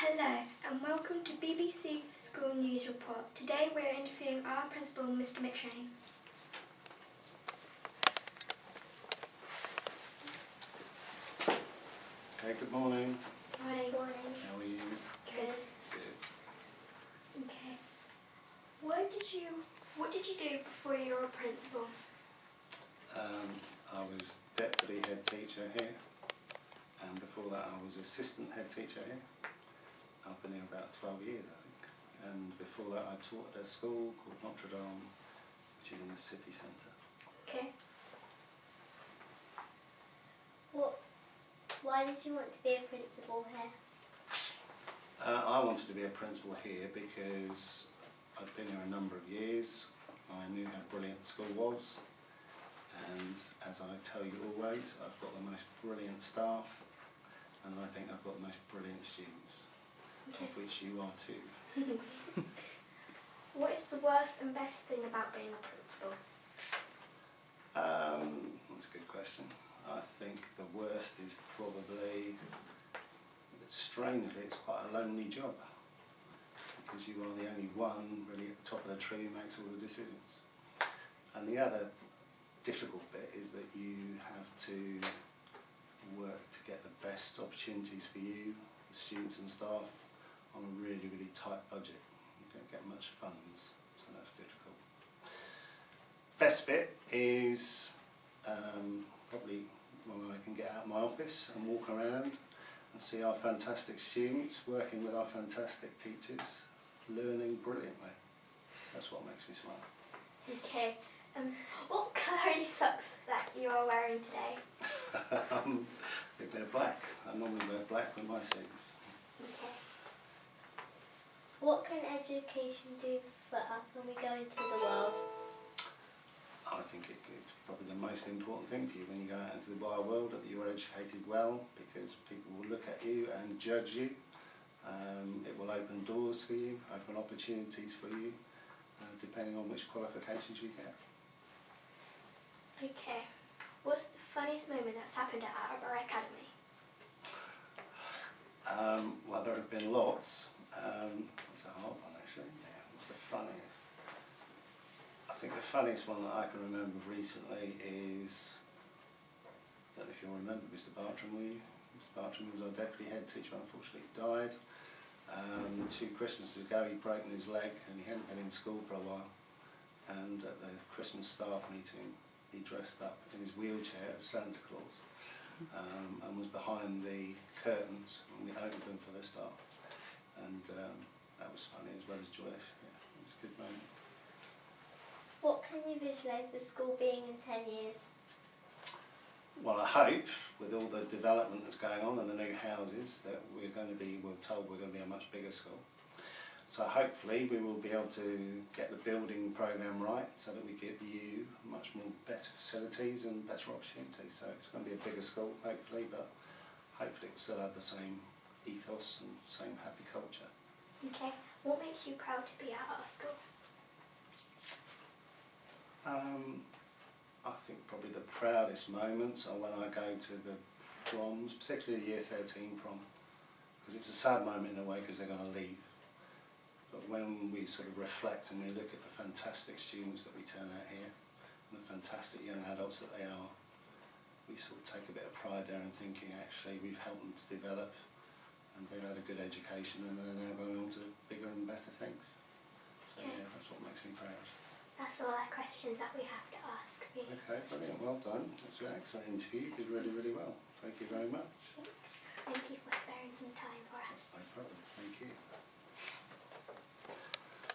Hello and welcome to BBC School News Report. Today we're interviewing our principal, Mr McShane. Okay, good morning. Morning. How are you? Good. Good. Okay. What did you do before you were a principal? I was deputy head teacher here, and before that I was assistant head teacher here. I've been here about 12 years, I think. And before that I taught at a school called Notre Dame, which is in the city centre. Okay. Why did you want to be a principal here? I wanted to be a principal here because I'd been here a number of years. I knew how brilliant the school was, and as I tell you always, I've got the most brilliant staff, and I think I've got the most brilliant students, Okay. of which you are too. What is the worst and best thing about being a principal? That's a good question. I think the worst is probably that strangely it's quite a lonely job, because you are the only one really at the top of the tree who makes all the decisions. And the other difficult bit is that you have to work to get the best opportunities for you, the students and staff, on a really, really tight budget. You don't get much funds, so that's difficult. Best bit is probably when I can get out of my office and walk around and see our fantastic students working with our fantastic teachers, learning brilliantly. That's what makes me smile. Okay. What colour are your socks that you are wearing today? I think they're black. I normally wear black with my suits. Okay. What can education do for us when we go into the world? I think it's probably the most important thing for you when you go out into the wild world, that you're educated well, because people will look at you and judge you. It will open doors for you, open opportunities for you, depending on which qualifications you get. Okay. What's the funniest moment that's happened at Attleborough Academy? Well, there have been lots. It's a hard one actually. Yeah, what's the funniest? I think the funniest one that I can remember recently is, I don't know if you'll remember Mr Bartram, will you? Mr Bartram was our deputy head teacher, unfortunately he died. 2 Christmases ago he'd broken his leg and he hadn't been in school for a while, and at the Christmas staff meeting he dressed up in his wheelchair as Santa Claus, and was behind the curtains when we opened them for the staff, and that was funny as well as joyous. Yeah, it was a good moment. What can you visualise the school being in 10 years? Well, I hope, with all the development that's going on and the new houses, that we're told we're going to be a much bigger school. So hopefully we will be able to get the building programme right, so that we give you much more better facilities and better opportunities. So it's going to be a bigger school, hopefully, but hopefully it will still have the same ethos and same happy culture. Okay. What makes you proud to be at our school? I think probably the proudest moments are when I go to the proms, particularly the Year 13 prom, because it's a sad moment in a way because they're going to leave. But when we sort of reflect and we look at the fantastic students that we turn out here, and the fantastic young adults that they are, we sort of take a bit of pride there in thinking actually we've helped them to develop, and they've had a good education, and they're now going on to bigger and better things. So Okay. yeah, that's what makes me proud. That's all the questions that we have to ask you. Okay, brilliant, well done. That's an excellent interview, you did really, really well. Thank you very much.